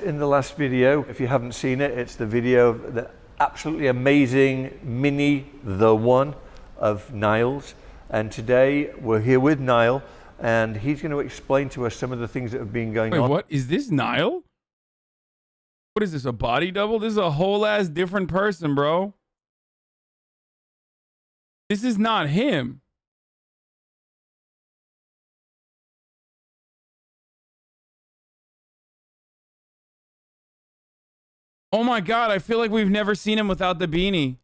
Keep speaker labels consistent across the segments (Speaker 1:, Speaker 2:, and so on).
Speaker 1: In the last video, if you haven't seen it, it's the video of the absolutely amazing mini The One of Niles. And today we're here with Nile, and he's going to explain to us some of the things that have been going on.
Speaker 2: Wait, what? Is this Nile? What is this, a body double? This is a whole ass different person, bro. This is not him. Oh my God, I feel like we've never seen him without the beanie.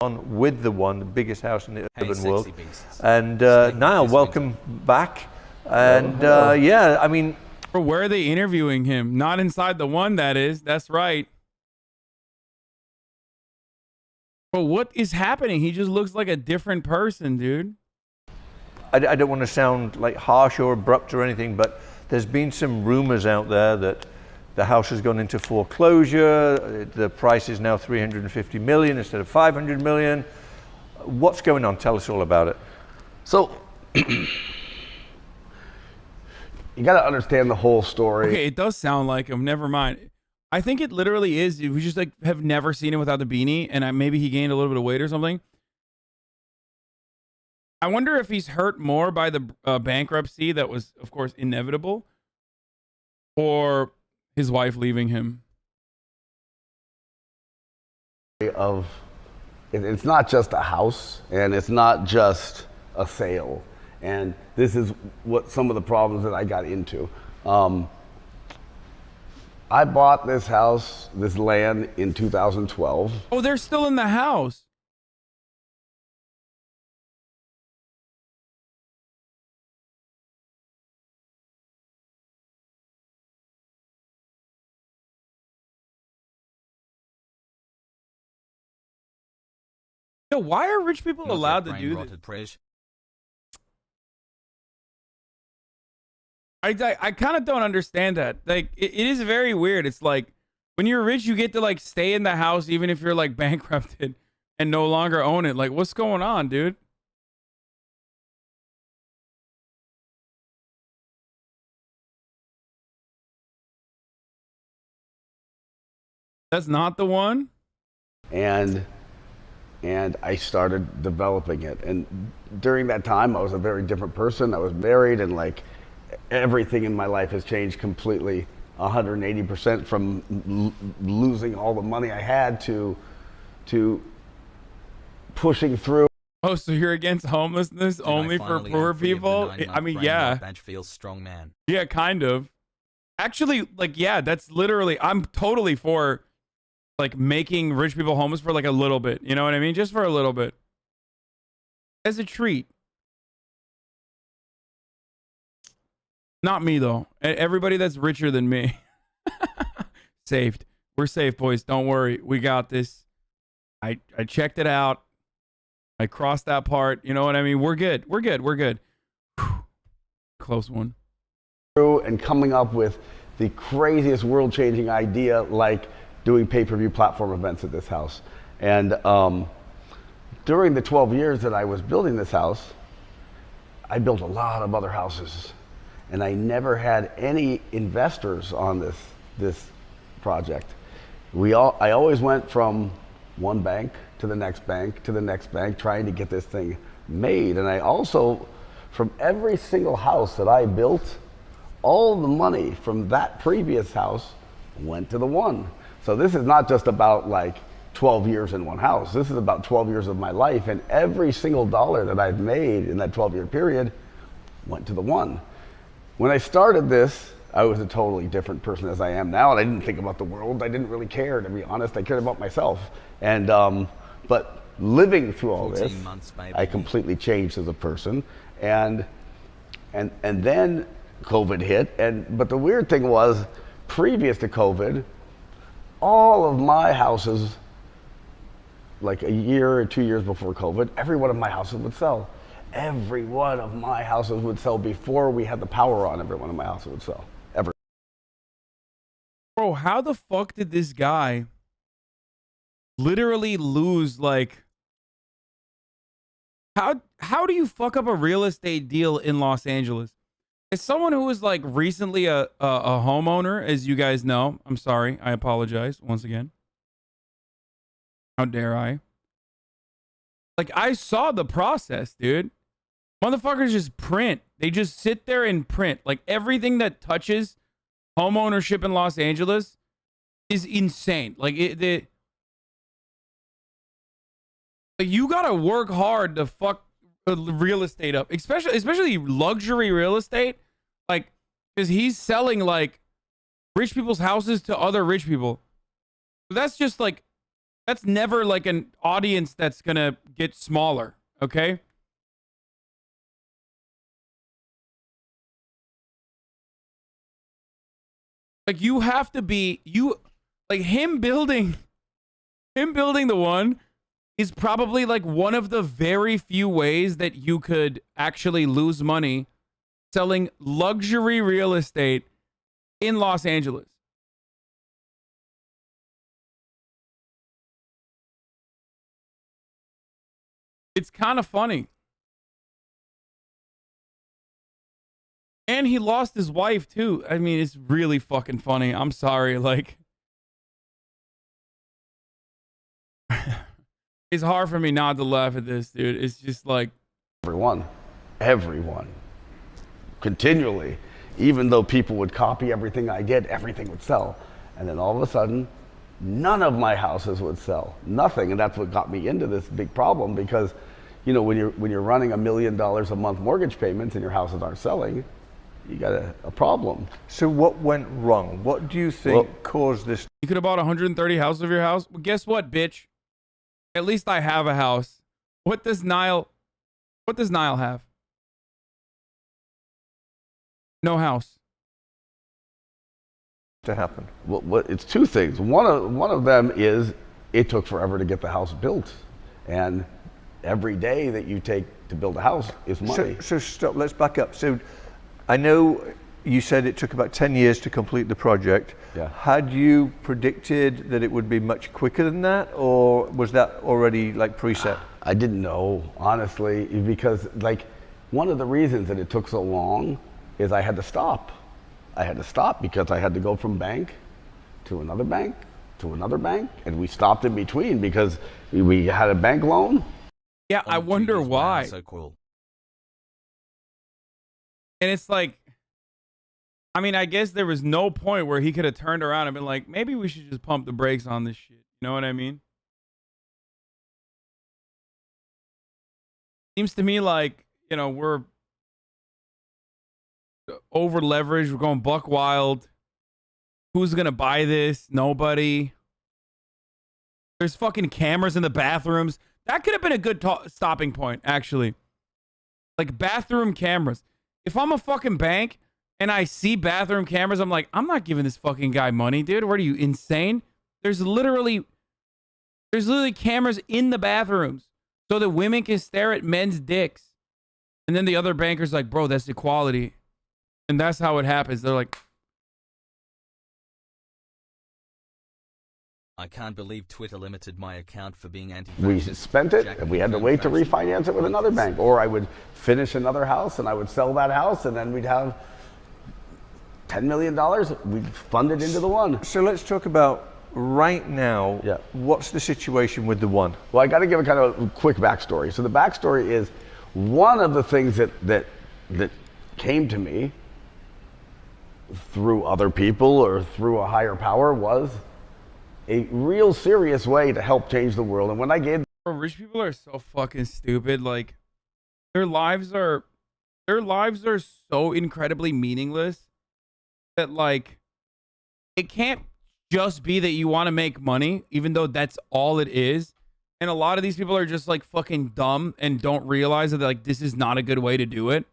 Speaker 1: On with The One, the biggest house in the urban world. And Nile, welcome back. And yeah, I mean...
Speaker 2: Bro, where are they interviewing him? Not inside The One, that is. That's right. But what is happening? He just looks like a different person, dude.
Speaker 1: I don't want to sound like harsh or abrupt or anything, but there's been some rumors out there that the house has gone into foreclosure. The price is now 350 million instead of 500 million. What's going on? Tell us all about it.
Speaker 3: So you got to understand the whole story.
Speaker 2: Okay, it does sound like him. Never mind. I think it literally is. We just like have never seen him without the beanie, and maybe he gained a little bit of weight or something. I wonder if he's hurt more by the bankruptcy that was, of course, inevitable, or his wife leaving him.
Speaker 3: It's not just a house, and it's not just a sale, and this is what some of the problems that I got into. I bought this house, this land, in 2012.
Speaker 2: Oh, they're still in the house. Yo, why are rich people allowed to do this? I kind of don't understand that. Like, it is very weird. It's like, when you're rich, you get to, like, stay in the house even if you're, like, bankrupted and no longer own it. Like, what's going on, dude? That's not the one?
Speaker 3: And I started developing it. And during that time, I was a very different person. I was married, and like everything in my life has changed completely, 180%, from losing all the money I had to pushing through.
Speaker 2: Oh, so you're against homelessness only for poor people? I mean, yeah.
Speaker 4: Bench feels strong, man.
Speaker 2: Yeah, kind of. Actually, like, yeah, that's literally, I'm totally for like making rich people homeless for like a little bit. You know what I mean? Just for a little bit. As a treat. Not me, though. Everybody that's richer than me. Saved. We're safe, boys. Don't worry. We got this. I checked it out. I crossed that part. You know what I mean? We're good. We're good. We're good. Whew. Close one.
Speaker 3: And coming up with the craziest world-changing idea, like doing pay-per-view platform events at this house. And during the 12 years that I was building this house, I built a lot of other houses, and I never had any investors on this project. I always went from one bank to the next bank to the next bank, trying to get this thing made. And I also, from every single house that I built, all the money from that previous house went to The One. So this is not just about like 12 years in one house. This is about 12 years of my life, and every single dollar that I've made in that 12-year period went to The One. When I started this, I was a totally different person as I am now, and I didn't think about the world. I didn't really care, to be honest. I cared about myself. And but living through all this, I completely changed as a person. And then COVID hit. But the weird thing was, previous to COVID, all of my houses, like a year or 2 years before COVID, every one of my houses would sell. Every one of my houses would sell before we had the power on. Every one of my houses would sell. Ever.
Speaker 2: Bro, how the fuck did this guy literally lose, like, how how do you fuck up a real estate deal in Los Angeles? As someone who was like recently a homeowner, as you guys know, I'm sorry, I apologize once again. How dare I? Like, I saw the process, dude. Motherfuckers just print. They just sit there and print. Like, everything that touches home ownership in Los Angeles is insane. Like, like you gotta work hard to fuck real estate up, especially luxury real estate. Like, because he's selling like rich people's houses to other rich people. So that's just like, that's never like an audience that's gonna get smaller. Okay. Like, you have to be, like, him building the one is probably like one of the very few ways that you could actually lose money selling luxury real estate in Los Angeles. It's kind of funny. And he lost his wife too. I mean, it's really fucking funny. I'm sorry. Like, it's hard for me not to laugh at this, dude. It's just like
Speaker 3: everyone, continually, even though people would copy everything I did, everything would sell. And then all of a sudden, none of my houses would sell. Nothing. And that's what got me into this big problem, because, you know, when you're running $1 million a month mortgage payments and your houses aren't selling, you got a problem.
Speaker 1: So what went wrong? What do you think caused this?
Speaker 2: You could have bought 130 houses of your house. Well, guess what, bitch? At least I have a house. What does Niall have? No house.
Speaker 1: To happen?
Speaker 3: Well, it's two things. One of them is it took forever to get the house built, and every day that you take to build a house is money.
Speaker 1: So stop. Let's back up. So I know you said it took about 10 years to complete the project.
Speaker 3: Yeah.
Speaker 1: Had you predicted that it would be much quicker than that, or was that already like preset?
Speaker 3: I didn't know, honestly, because like one of the reasons that it took so long is I had to stop. I had to stop because I had to go from bank to another bank to another bank, and we stopped in between because we had a bank loan.
Speaker 2: Yeah, I wonder why.
Speaker 4: So cool.
Speaker 2: And it's like, I mean, I guess there was no point where he could have turned around and been like, maybe we should just pump the brakes on this shit. You know what I mean? Seems to me like, you know, we're over leveraged. We're going buck wild. Who's going to buy this? Nobody. There's fucking cameras in the bathrooms. That could have been a good stopping point, actually. Like, bathroom cameras. If I'm a fucking bank and I see bathroom cameras, I'm like, I'm not giving this fucking guy money, dude. What are you, insane? There's literally cameras in the bathrooms so that women can stare at men's dicks. And then the other banker's like, bro, that's equality. And that's how it happens. They're like,
Speaker 4: I can't believe Twitter limited my account for being anti-fascist.
Speaker 3: We spent it, and we had to wait to refinance it with another bank. Or I would finish another house, and I would sell that house, and then we'd have $10 million. We'd fund it into the one.
Speaker 1: So let's talk about right now.
Speaker 3: Yeah.
Speaker 1: What's the situation with the one?
Speaker 3: Well, I got to give a kind of a quick backstory. So the backstory is one of the things that came to me through other people or through a higher power was a real serious way to help change the world. And when I gave,
Speaker 2: bro, rich people are so fucking stupid. Like, their lives are so incredibly meaningless that, like, it can't just be that you want to make money, even though that's all it is. And a lot of these people are just like fucking dumb and don't realize that, like, this is not a good way to do it.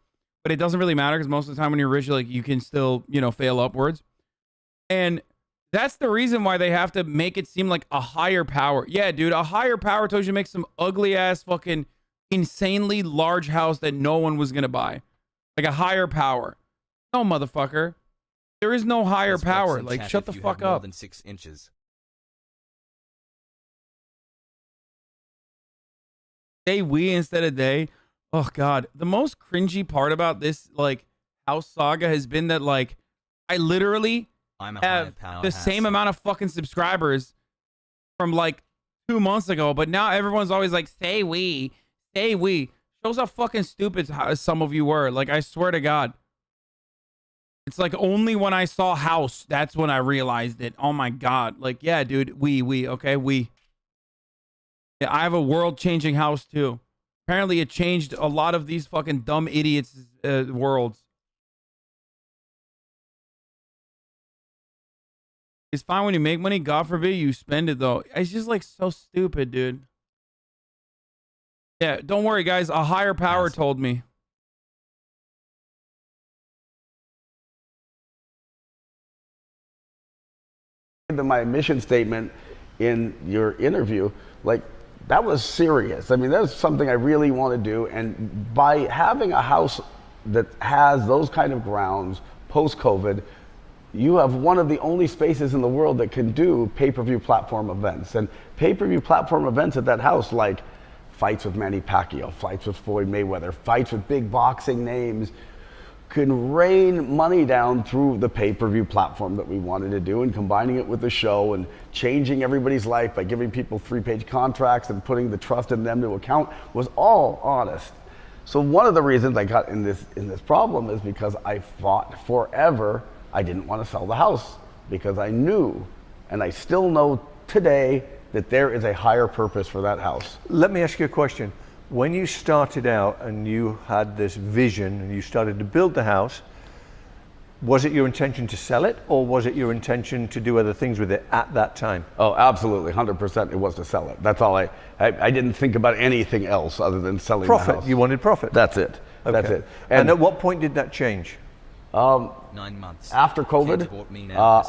Speaker 2: But it doesn't really matter because most of the time when you're rich, like, you can still, you know, fail upwards. And that's the reason why they have to make it seem like a higher power. Yeah, dude, a higher power told you to make some ugly ass fucking insanely large house that no one was going to buy. Like a higher power. No, motherfucker. There is no higher power. Like, shut the fuck up.
Speaker 4: More than 6 inches.
Speaker 2: Say we instead of they. Oh God, the most cringy part about this like house saga has been that like I literally
Speaker 4: I'm a
Speaker 2: have
Speaker 4: high power
Speaker 2: the same amount of fucking subscribers from like 2 months ago, but now everyone's always like, say we. Shows how fucking stupid some of you were. Like, I swear to God. It's like only when I saw house, that's when I realized it. Oh my God. Like, yeah, dude, okay, we. Yeah, I have a world-changing house too. Apparently it changed a lot of these fucking dumb idiots' worlds. It's fine when you make money. God forbid you spend it, though. It's just, like, so stupid, dude. Yeah, don't worry, guys. A higher power told me.
Speaker 3: My mission statement in your interview, like, that was serious. I mean, that's something I really want to do. And by having a house that has those kind of grounds post-COVID, you have one of the only spaces in the world that can do pay-per-view platform events. And pay-per-view platform events at that house, like fights with Manny Pacquiao, fights with Floyd Mayweather, fights with big boxing names, can rain money down through the pay-per-view platform that we wanted to do, and combining it with the show and changing everybody's life by giving people 3-page contracts and putting the trust in them to account was all honest. So one of the reasons I got in this problem is because I fought forever. I didn't want to sell the house because I knew, and I still know today, that there is a higher purpose for that house.
Speaker 1: Let me ask you a question. When you started out and you had this vision and you started to build the house, was it your intention to sell it, or was it your intention to do other things with it at that time?
Speaker 3: Oh, absolutely, 100% it was to sell it. That's all I didn't think about anything else other than selling the house.
Speaker 1: Profit, you wanted profit.
Speaker 3: That's it, that's it.
Speaker 1: And at what point did that change?
Speaker 4: 9 months.
Speaker 3: After COVID,
Speaker 4: Kids bought me now.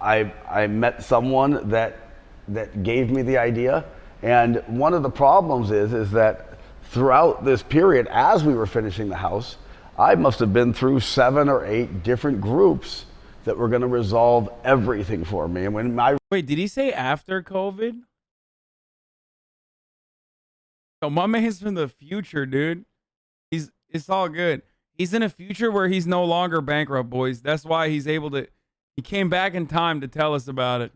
Speaker 3: I met someone that gave me the idea, and one of the problems is that throughout this period, as we were finishing the house, I must have been through 7 or 8 different groups that were going to resolve everything for me. And when
Speaker 2: Wait, did he say after COVID? Oh, my man's from the future, dude. It's all good. He's in a future where he's no longer bankrupt, boys. That's why he's able to. He came back in time to tell us about it.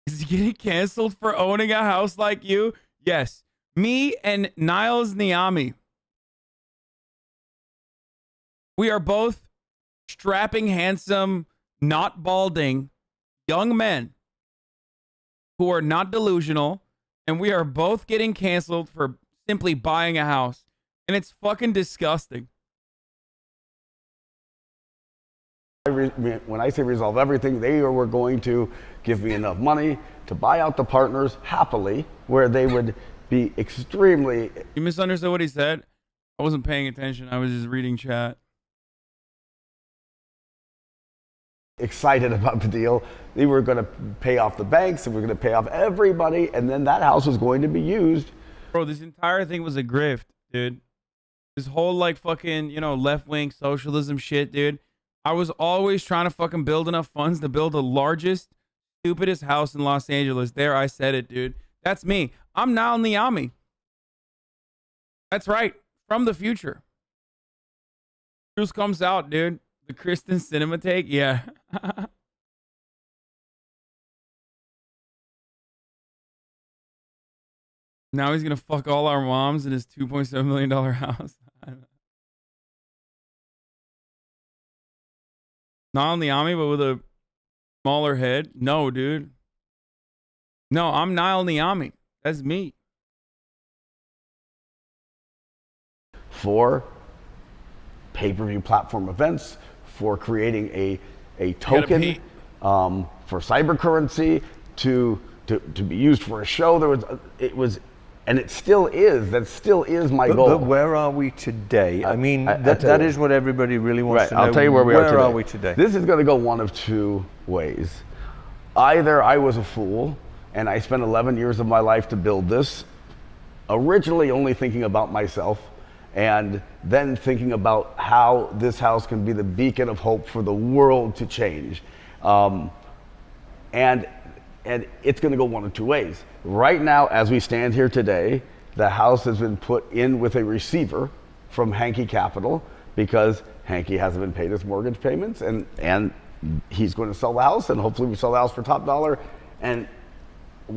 Speaker 2: Is he getting canceled for owning a house like you? Yes. Me and Niles Niami. We are both strapping, handsome, not balding, young men who are not delusional, and we are both getting canceled for simply buying a house. And it's fucking disgusting.
Speaker 3: When I say resolve everything, they were going to give me enough money to buy out the partners happily, where they would be extremely...
Speaker 2: You misunderstood what he said? I wasn't paying attention. I was just reading chat.
Speaker 3: Excited about the deal. They were going to pay off the banks, and we were going to pay off everybody, and then that house was going to be used.
Speaker 2: Bro, this entire thing was a grift, dude. This whole, like, fucking, left-wing socialism shit, dude. I was always trying to fucking build enough funds to build the largest, stupidest house in Los Angeles. There, I said it, dude. That's me. I'm Niall Niami. That's right. From the future. Truth comes out, dude. The Kristen Cinema take? Yeah. Now he's going to fuck all our moms in his $2.7 million house. Not Niami, but with a smaller head? No, dude. No, I'm Niall Niami. That's me.
Speaker 3: For pay-per-view platform events, for creating a token, for cyber currency, to be used for a show. And it still is. That still is my goal.
Speaker 1: But where are we today? I mean, that is what everybody really wants to know.
Speaker 3: I'll tell you where we are today.
Speaker 1: Where are we today?
Speaker 3: This is going to go one of two ways. Either I was a fool, and I spent 11 years of my life to build this, originally only thinking about myself, and then thinking about how this house can be the beacon of hope for the world to change. And And it's going to go one of two ways. Right now, as we stand here today, the house has been put in with a receiver from Hankey Capital because Hankey hasn't been paid his mortgage payments, and he's going to sell the house, and hopefully we sell the house for top dollar, and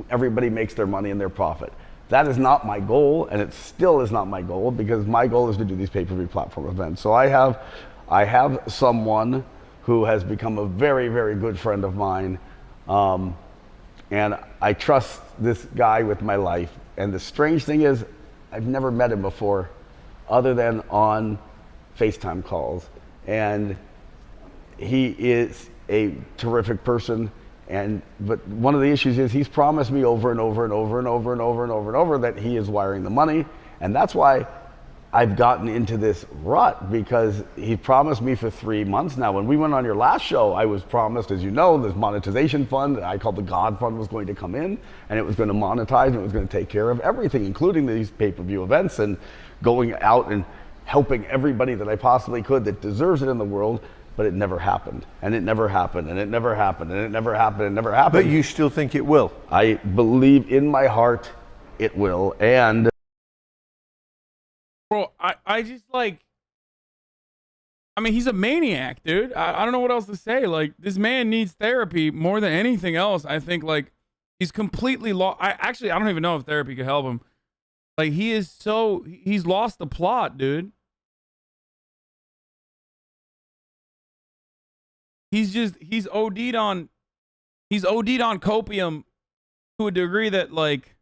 Speaker 3: everybody makes their money and their profit. That is not my goal, and it still is not my goal, because my goal is to do these pay-per-view platform events. So I have someone who has become a very, very good friend of mine, and I trust this guy with my life. And the strange thing is, I've never met him before, other than on FaceTime calls. And he is a terrific person. But one of the issues is he's promised me over and over and over and over and over and over and over that he is wiring the money. And that's why I've gotten into this rut, because he promised me for 3 months now. When we went on your last show, I was promised, as you know, this monetization fund that I called the God Fund was going to come in, and it was going to monetize, and it was going to take care of everything, including these pay-per-view events and going out and helping everybody that I possibly could that deserves it in the world. But it never happened, and it never happened, and it never happened, and it never happened, and it never happened.
Speaker 1: But you still think it will?
Speaker 3: I believe in my heart it will. And
Speaker 2: Bro, I just like, I mean, he's a maniac, dude. I don't know what else to say. Like, this man needs therapy more than anything else. I think, like, he's completely lost. I don't even know if therapy could help him. Like, he's lost the plot, dude. He's OD'd on copium to a degree that, like,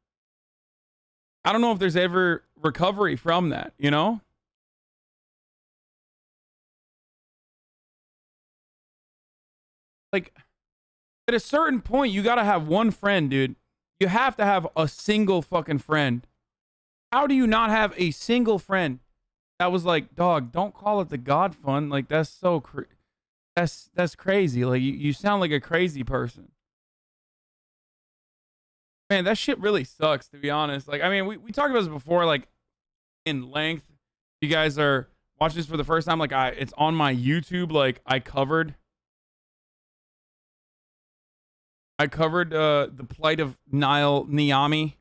Speaker 2: I don't know if there's ever recovery from that, you know? Like, at a certain point, you gotta have one friend, dude. You have to have a single fucking friend. How do you not have a single friend that was like, dog, don't call it the God Fund? Like, that's so that's crazy. Like, you sound like a crazy person. Man, that shit really sucks, to be honest. Like, I mean, we talked about this before, like, in length. If you guys are watching this for the first time, like, it's on my YouTube. Like, I covered the plight of Niami.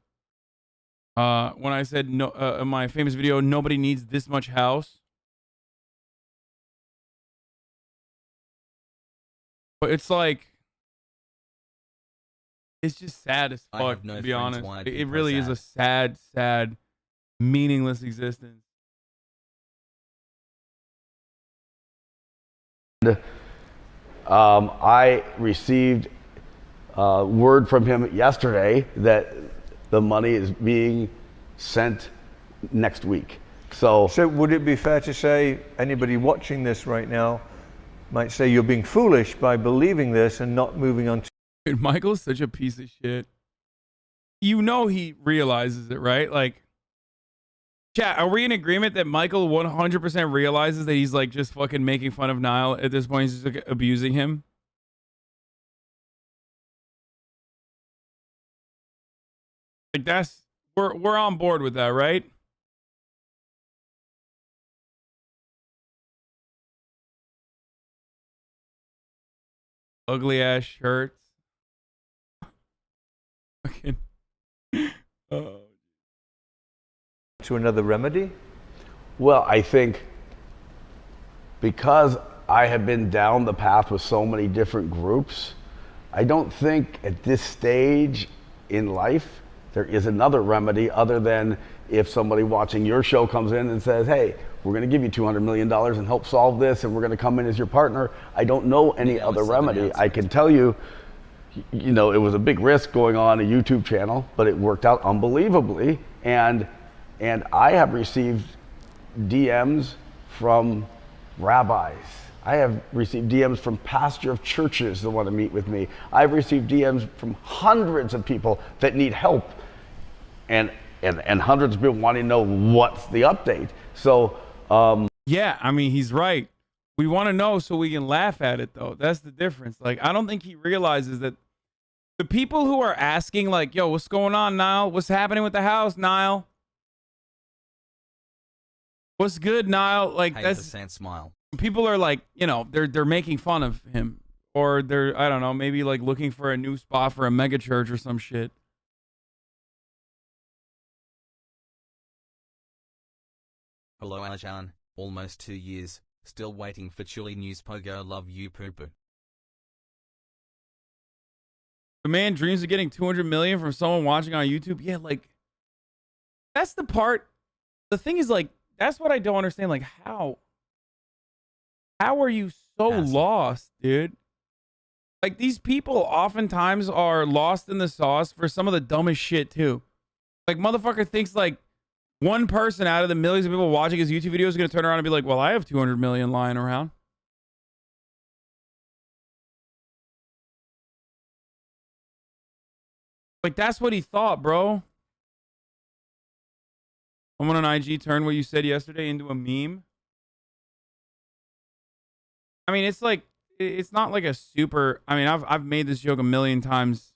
Speaker 2: When I said no, in my famous video, nobody needs this much house. But it's like, it's just sad as fuck, to be honest. It really is a sad, meaningless existence.
Speaker 3: I received word from him yesterday that the money is being sent next week. So
Speaker 1: would it be fair to say anybody watching this right now might say you're being foolish by believing this and not moving on to...
Speaker 2: Dude, Michael's such a piece of shit. You know he realizes it, right? Like, chat, are we in agreement that Michael 100% realizes that he's, like, just fucking making fun of Niall at this point? He's just, like, abusing him? Like, we're on board with that, right? Ugly ass shirts. Fucking. Oh.
Speaker 1: To another remedy?
Speaker 3: Well, I think because I have been down the path with so many different groups, I don't think at this stage in life there is another remedy other than if somebody watching your show comes in and says, hey, we're going to give you $200 million and help solve this, and we're going to come in as your partner. I don't know any other remedy. I can tell you, you know, it was a big risk going on a YouTube channel, but it worked out unbelievably. And I have received DMs from rabbis. I have received DMs from pastors of churches that want to meet with me. I've received DMs from hundreds of people that need help, and hundreds of people wanting to know what's the update. So
Speaker 2: yeah, I mean, he's right. We want to know so we can laugh at it, though. That's the difference. Like, I don't think he realizes that the people who are asking, like, yo, what's going on, Niall? What's happening with the house, Niall? What's good, Niall? Like, that's
Speaker 4: 8% smile.
Speaker 2: people are like, you know, they're making fun of him or they're, I don't know, maybe like looking for a new spot for a mega church or some shit.
Speaker 4: Hello Ajan, almost 2 years, still waiting for Chili News Pogo, love you poo poo.
Speaker 2: The man dreams of getting 200 million from someone watching on YouTube. Yeah, like, that's the part. The thing is, like, that's what I don't understand. Like, how are you so lost, dude? Like, these people oftentimes are lost in the sauce for some of the dumbest shit, too. Like, motherfucker thinks, like, one person out of the millions of people watching his YouTube videos is going to turn around and be like, well, I have 200 million lying around. Like, that's what he thought, bro. Someone on IG turned what you said yesterday into a meme. I mean, it's like, it's not like a super, I mean, I've made this joke a million times.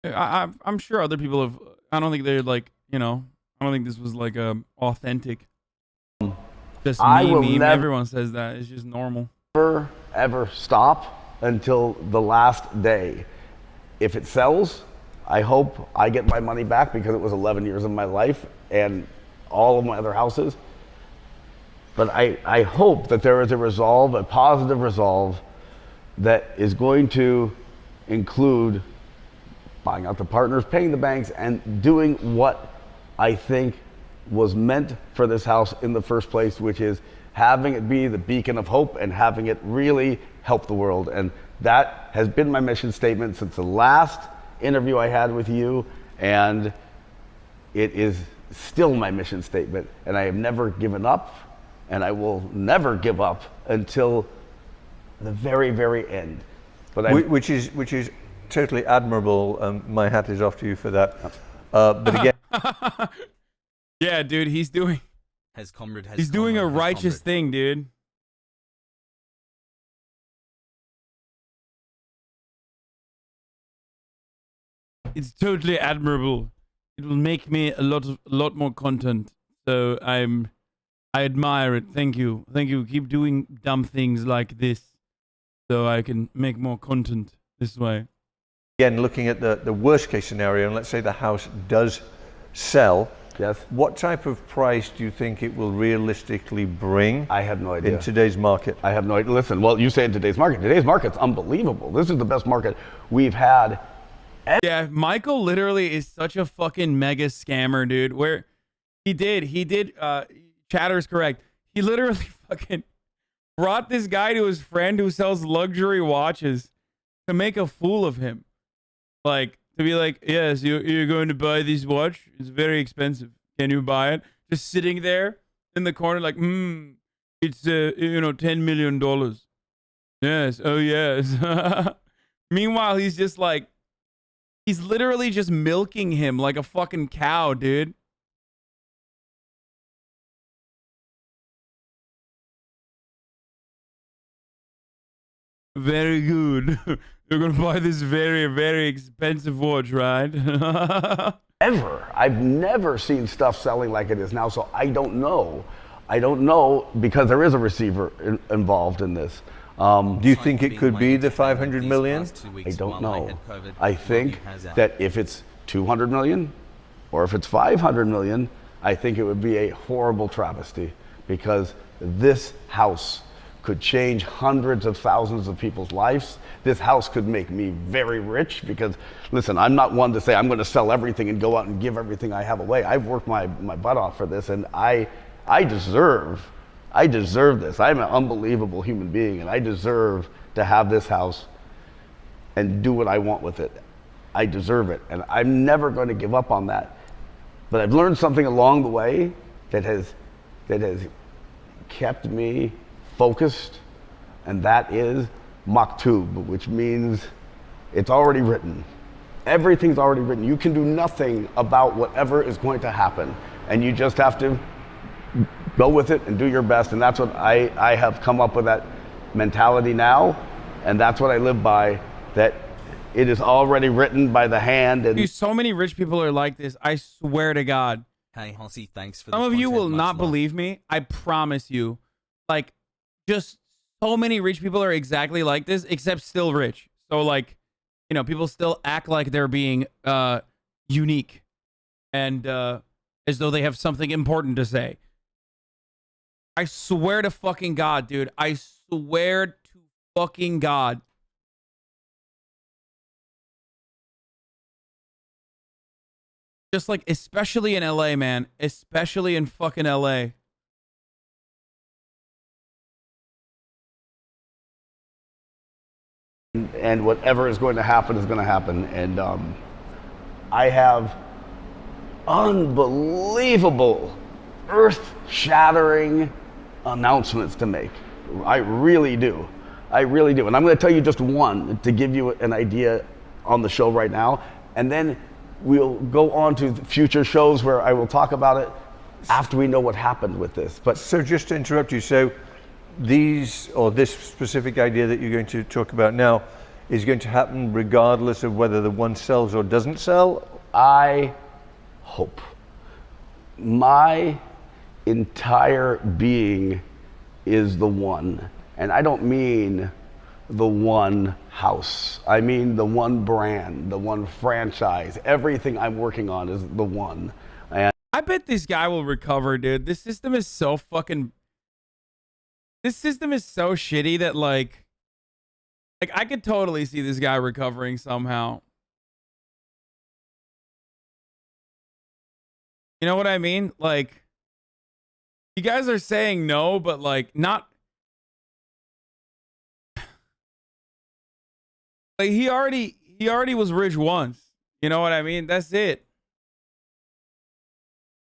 Speaker 2: I'm sure other people have, I don't think they're like, you know, I don't think this was like a authentic. Just meme. Everyone says that. It's just normal.
Speaker 3: Never, ever stop until the last day. If it sells, I hope I get my money back because it was 11 years of my life and all of my other houses. But I hope that there is a resolve, a positive resolve that is going to include buying out the partners, paying the banks, and doing what I think was meant for this house in the first place, which is having it be the beacon of hope and having it really help the world. And that has been my mission statement since the last interview I had with you, and it is still my mission statement. And I have never given up, and I will never give up until the very, very end. But
Speaker 1: which is totally admirable. My hat is off to you for that. But again,
Speaker 2: yeah, dude, he's doing a righteous thing, dude. It's totally admirable. It will make me a lot more content. So I admire it. Thank you. Keep doing dumb things like this, so I can make more content this way.
Speaker 1: Again, looking at the worst case scenario, and let's say the house does sell.
Speaker 3: Yes.
Speaker 1: What type of price do you think it will realistically bring?
Speaker 3: I have no idea.
Speaker 1: In today's market.
Speaker 3: I have no idea. Listen, well, you say in today's market. Today's market's unbelievable. This is the best market we've had.
Speaker 2: Yeah, Michael literally is such a fucking mega scammer, dude. Where he did, Chatter's correct. He literally fucking brought this guy to his friend who sells luxury watches to make a fool of him. Like, to be like, yes, you're going to buy this watch? It's very expensive. Can you buy it? Just sitting there in the corner like, it's, $10 million. Yes, oh yes. Meanwhile, he's just like, he's literally just milking him like a fucking cow, dude. Very good. You're gonna buy this very, very expensive watch, right?
Speaker 3: Ever. I've never seen stuff selling like it is now, so I don't know. I don't know because there is a receiver involved in this.
Speaker 1: Do you think it could be the 500 million?
Speaker 3: I don't know. I think that if it's 200 million or if it's 500 million, I think it would be a horrible travesty because this house could change hundreds of thousands of people's lives. This house could make me very rich because, listen, I'm not one to say I'm going to sell everything and go out and give everything I have away. I've worked my butt off for this, and I deserve this. I'm an unbelievable human being, and I deserve to have this house and do what I want with it. I deserve it, and I'm never going to give up on that. But I've learned something along the way that has kept me focused, and that is maktub, which means it's already written. Everything's already written. You can do nothing about whatever is going to happen, and you just have to go with it and do your best. And that's what I have come up with, that mentality now, and that's what I live by, that it is already written by the hand. And
Speaker 2: dude, so many rich people are like this. I swear to God.
Speaker 4: Hey Hossie, thanks for the
Speaker 2: Some of you
Speaker 4: content,
Speaker 2: will
Speaker 4: much
Speaker 2: not
Speaker 4: love.
Speaker 2: believe me. I promise you. Like, just so many rich people are exactly like this, except still rich. So, like, you know, people still act like they're being unique and as though they have something important to say. I swear to fucking God, dude. I swear to fucking God. Just like, especially in LA, man. Especially in fucking LA.
Speaker 3: And whatever is going to happen is going to happen. And I have unbelievable, earth-shattering announcements to make. I really do. I really do. And I'm going to tell you just one to give you an idea on the show right now. And then we'll go on to future shows where I will talk about it after we know what happened with this. But
Speaker 1: So just to interrupt you, so these, or this specific idea that you're going to talk about now is going to happen regardless of whether the one sells or doesn't sell?
Speaker 3: I hope. My entire being is the one. And I don't mean the one house. I mean the one brand, the one franchise. Everything I'm working on is the one. And
Speaker 2: I bet this guy will recover, dude. This system is so fucking... This system is so shitty that, like I could totally see this guy recovering somehow. You know what I mean? Like, you guys are saying no, but like not. Like he already was rich once. You know what I mean? That's it.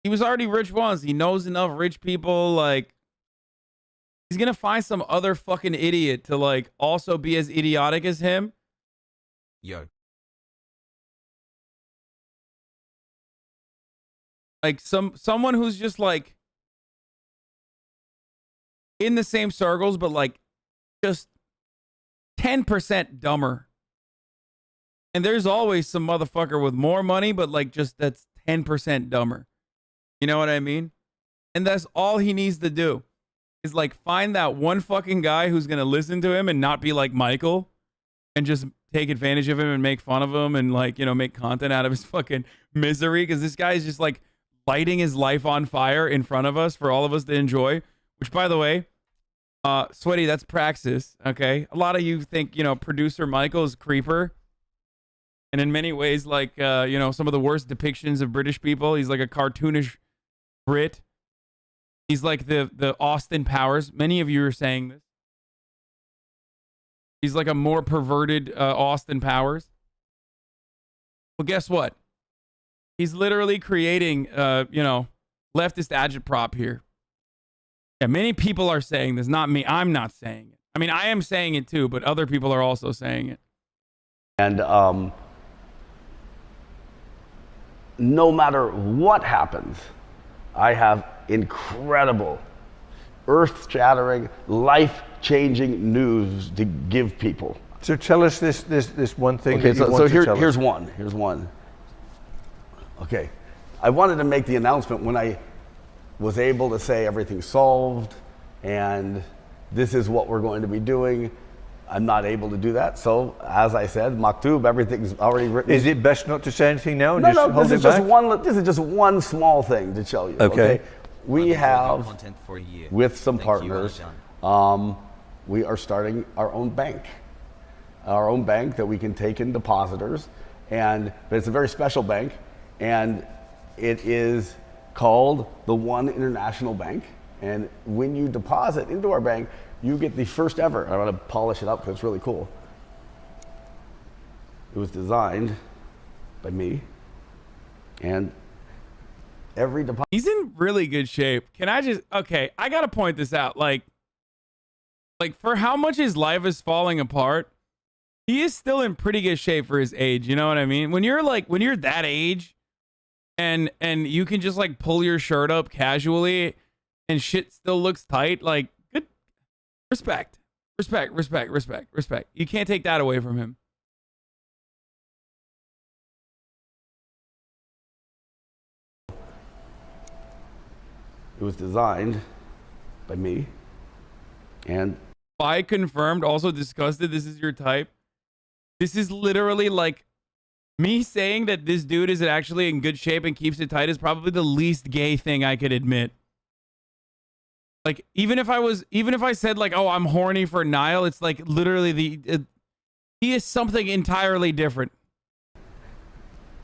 Speaker 2: He was already rich once. He knows enough rich people. Like, he's gonna find some other fucking idiot to like also be as idiotic as him.
Speaker 4: Yo.
Speaker 2: Like someone who's just like in the same circles, but like just 10% dumber. And there's always some motherfucker with more money, but like just that's 10% dumber. You know what I mean? And that's all he needs to do is like find that one fucking guy who's going to listen to him and not be like Michael and just take advantage of him and make fun of him and like, you know, make content out of his fucking misery. Cause this guy is just like lighting his life on fire in front of us for all of us to enjoy, which by the way, Sweaty, that's praxis. Okay. A lot of you think, you know, producer Michael is creeper. And in many ways, like, you know, some of the worst depictions of British people, he's like a cartoonish Brit. He's like the Austin Powers. Many of you are saying this. He's like a more perverted Austin Powers. Well, guess what? He's literally creating, you know, leftist agitprop here. Yeah, many people are saying this, not me. I'm not saying it. I mean, I am saying it too, but other people are also saying it.
Speaker 3: And no matter what happens, I have incredible, earth-shattering, life-changing news to give people.
Speaker 1: So tell us this one thing
Speaker 3: Okay,
Speaker 1: that you
Speaker 3: so
Speaker 1: want to tell
Speaker 3: here's
Speaker 1: us.
Speaker 3: one. Here's one. Okay, I wanted to make the announcement when I was able to say everything's solved and this is what we're going to be doing. I'm not able to do that, so as I said, Maktub, everything's already written.
Speaker 1: Is it best not to say anything now and
Speaker 3: No,
Speaker 1: just
Speaker 3: no,
Speaker 1: hold
Speaker 3: this
Speaker 1: it
Speaker 3: is just
Speaker 1: back?
Speaker 3: one. This is just one small thing to tell you.
Speaker 1: Okay.
Speaker 3: We have,
Speaker 4: Content for a year.
Speaker 3: with some
Speaker 4: Thank you,
Speaker 3: partners,
Speaker 4: Alajan.
Speaker 3: we are starting our own bank that we can take in depositors, but it's a very special bank, and it is called the One International Bank. And when you deposit into our bank, you get the first ever. I want to polish it up because it's really cool. It was designed by me, and every deposit.
Speaker 2: He's in really good shape. Can I just, okay, I got to point this out. Like for how much his life is falling apart, he is still in pretty good shape for his age. You know what I mean? When you're that age and you can just like pull your shirt up casually and shit still looks tight, like good respect. You can't take that away from him.
Speaker 3: It was designed by me. And
Speaker 2: By confirmed, also disgusted. This is your type. This is literally like me saying that this dude is actually in good shape and keeps it tight is probably the least gay thing I could admit. Like, even if I said like, oh, I'm horny for Niall, it's like literally he is something entirely different.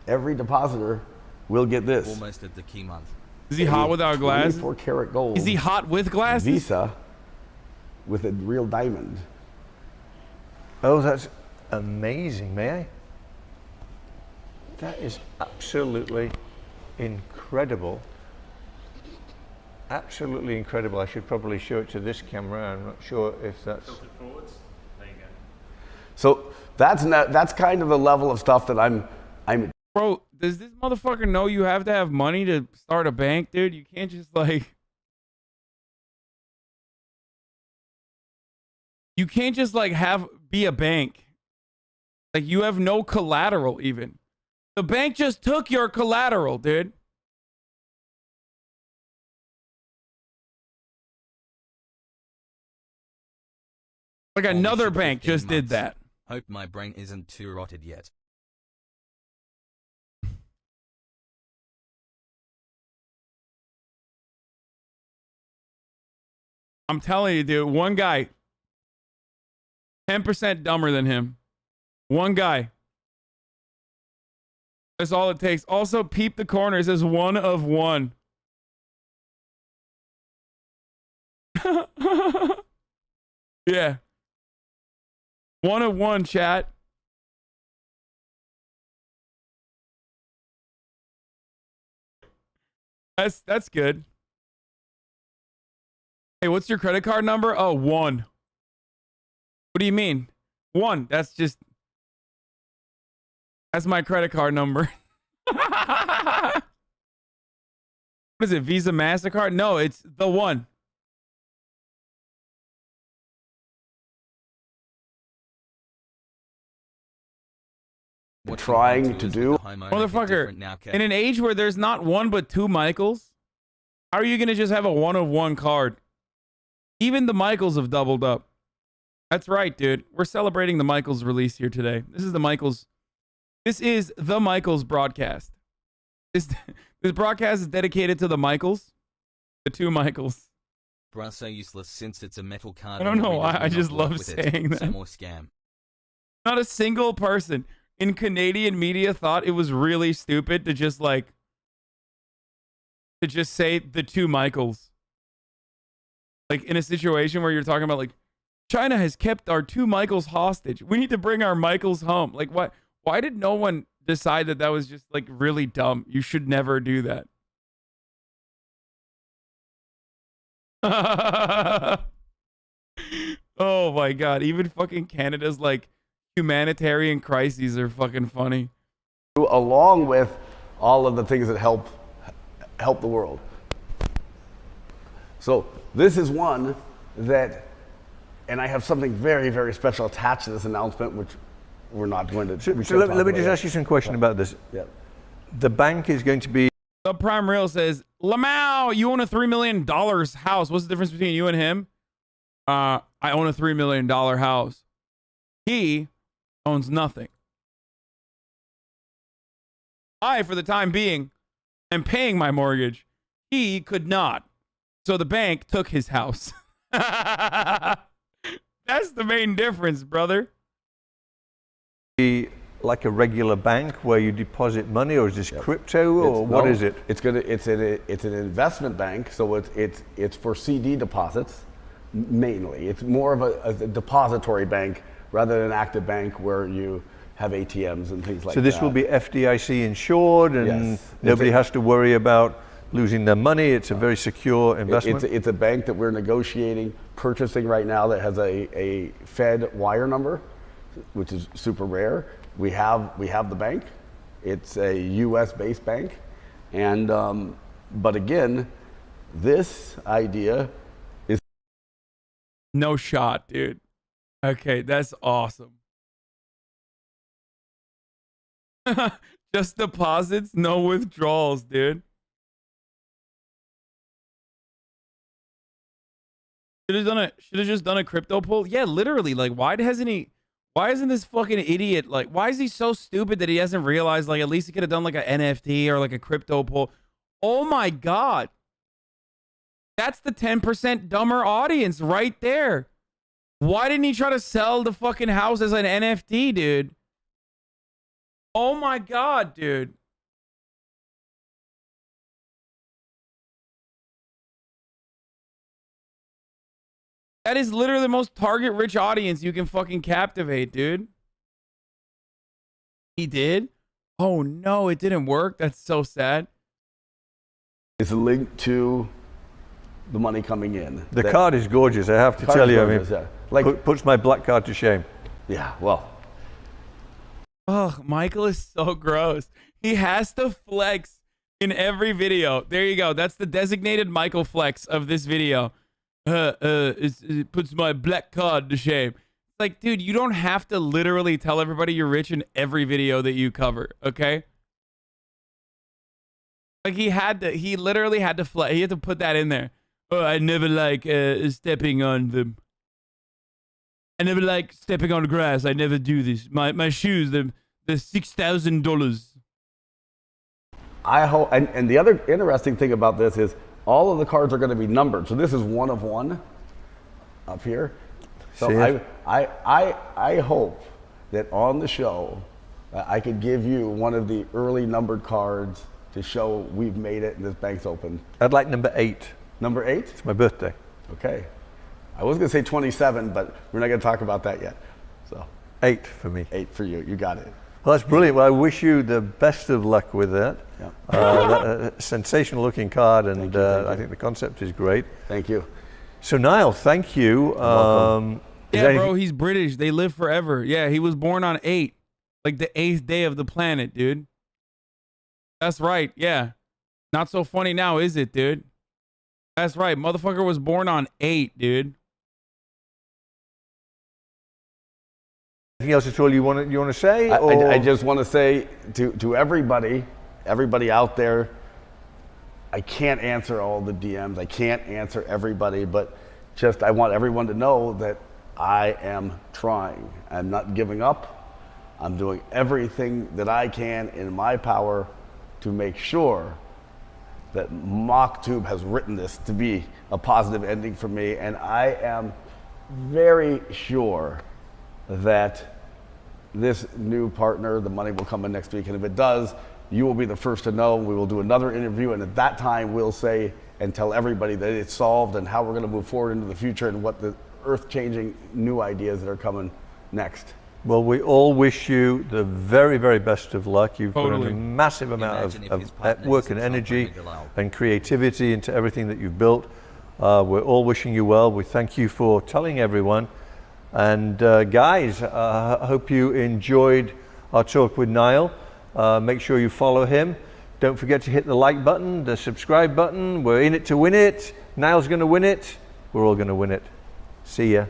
Speaker 3: every depositor will get this.
Speaker 4: Almost at the key month.
Speaker 2: Is he hot without glass?
Speaker 3: 24 karat gold.
Speaker 2: Is he hot with glasses?
Speaker 3: Visa with a real diamond.
Speaker 1: Oh, that's amazing, may I? That is absolutely incredible. Absolutely incredible. I should probably show it to this camera. I'm not sure if that's...
Speaker 5: Tilted forwards. There you go.
Speaker 3: So that's kind of the level of stuff that I'm.
Speaker 2: Bro, does this motherfucker know you have to have money to start a bank, dude? You can't just like... You can't just like be a bank. Like, you have no collateral even. The bank just took your collateral, dude. Like, another bank just did that.
Speaker 4: Hope my brain isn't too rotted yet.
Speaker 2: I'm telling you, dude, one guy, 10% dumber than him. One guy. That's all it takes. Also, peep the corner. It says 1 of 1. Yeah. 1 of 1, chat. That's good. Hey, what's your credit card number? Oh, 1. What do you mean? 1. That's my credit card number. What is it? Visa, MasterCard? No, it's the 1.
Speaker 3: What trying to do.
Speaker 2: Motherfucker, in an age where there's not 1 but 2 Michaels, how are you going to just have a 1 of 1 card? Even the Michaels have doubled up. That's right, dude. We're celebrating the Michaels release here today. This is the Michaels broadcast. This broadcast is dedicated to the Michaels. The 2 Michaels.
Speaker 4: Bruh, so useless since it's a metal card.
Speaker 2: I don't know why. I just love saying that.
Speaker 4: Some more scam.
Speaker 2: Not a single person in Canadian media thought it was really stupid to just say the 2 Michaels. Like, in a situation where you're talking about, like, China has kept our 2 Michaels hostage. We need to bring our Michaels home. Like, what? Why did no one decide that was just, like, really dumb? You should never do that. Oh, my God. Even fucking Canada's, like, humanitarian crises are fucking funny.
Speaker 3: Along with all of the things that help the world. So this is one that, and I have something very, very special attached to this announcement, which we're not going to.
Speaker 1: So let me just ask you some question about this.
Speaker 3: Yeah.
Speaker 1: The bank is going to be...
Speaker 2: The Prime Real says, Lamau, you own a $3 million house. What's the difference between you and him? I own a $3 million house. He owns nothing. I, for the time being, am paying my mortgage. He could not. So the bank took his house. That's the main difference, brother.
Speaker 1: Be like a regular bank where you deposit money, or is this crypto, or what is it?
Speaker 3: It's an investment bank, so it's for CD deposits mainly. It's more of a depository bank rather than an active bank where you have ATMs and things like that.
Speaker 1: So this will be FDIC insured, and nobody has to worry about losing their money. It's a very secure investment.
Speaker 3: It's a bank that we're negotiating purchasing right now that has a Fed wire number, which is super rare. We have the bank. It's a U.S. based bank, and but again, this idea is
Speaker 2: no shot, dude. Okay, that's awesome. Just deposits, no withdrawals, dude. Should have just done a crypto poll. Yeah, literally. Like, why isn't this fucking idiot, like, why is he so stupid that he hasn't realized, like, at least he could have done like an NFT or like a crypto poll? Oh my God. That's the 10% dumber audience right there. Why didn't he try to sell the fucking house as an NFT, dude? Oh my God, dude. That is literally the most target-rich audience you can fucking captivate, dude. He did? Oh no, it didn't work. That's so sad.
Speaker 3: It's a link to the money coming in.
Speaker 1: The card is gorgeous, I have to tell you.
Speaker 3: Gorgeous,
Speaker 1: I mean,
Speaker 3: yeah. Like,
Speaker 1: puts my black card to shame.
Speaker 3: yeah, well.
Speaker 2: Oh, Michael is so gross. He has to flex in every video. There you go. That's the designated Michael flex of this video. It puts my black card to shame. Like, dude, you don't have to literally tell everybody you're rich in every video that you cover, okay? Like, he literally had to flex. He had to put that in there. Oh, I never like stepping on them. I never like stepping on grass. I never do this. My shoes, the $6,000.
Speaker 3: I hope, and the other interesting thing about this is all of the cards are going to be numbered. So this is 1 of 1 up here. So I hope that on the show I could give you one of the early numbered cards to show we've made it and this bank's open.
Speaker 1: I'd like number 8.
Speaker 3: Number 8?
Speaker 1: It's my birthday.
Speaker 3: Okay. I was going to say 27, but we're not going to talk about that yet. So
Speaker 1: 8 for me.
Speaker 3: 8 for you. You got it.
Speaker 1: Well, that's brilliant. Well, I wish you the best of luck with that.
Speaker 3: Yeah.
Speaker 1: Sensational looking card, and
Speaker 3: Thank you.
Speaker 1: I think the concept is great.
Speaker 3: Thank you.
Speaker 1: So, Niall, thank you.
Speaker 2: Yeah, bro, he's British. They live forever. Yeah, he was born on 8. Like the 8th day of the planet, dude. That's right. Yeah. Not so funny now, is it, dude? That's right. Motherfucker was born on 8, dude.
Speaker 1: Anything else at all you want to say?
Speaker 3: I just want to say to everybody out there, I can't answer all the DMs. I can't answer everybody, but just I want everyone to know that I am trying. I'm not giving up. I'm doing everything that I can in my power to make sure that MockTube has written this to be a positive ending for me, and I am very sure that this new partner, the money will come in next week, and if it does, you will be the first to know. We will do another interview, and at that time we'll say and tell everybody that it's solved and how we're going to move forward into the future and what the earth-changing new ideas that are coming next.
Speaker 1: Well, we all wish you the very, very best of luck. You've put in a massive amount of work and energy and creativity into everything that you've built. We're all wishing you well. We thank you for telling everyone. And guys, I hope you enjoyed our talk with Niall. Make sure you follow him. Don't forget to hit the like button, the subscribe button. We're in it to win it. Niall's going to win it. We're all going to win it. See ya.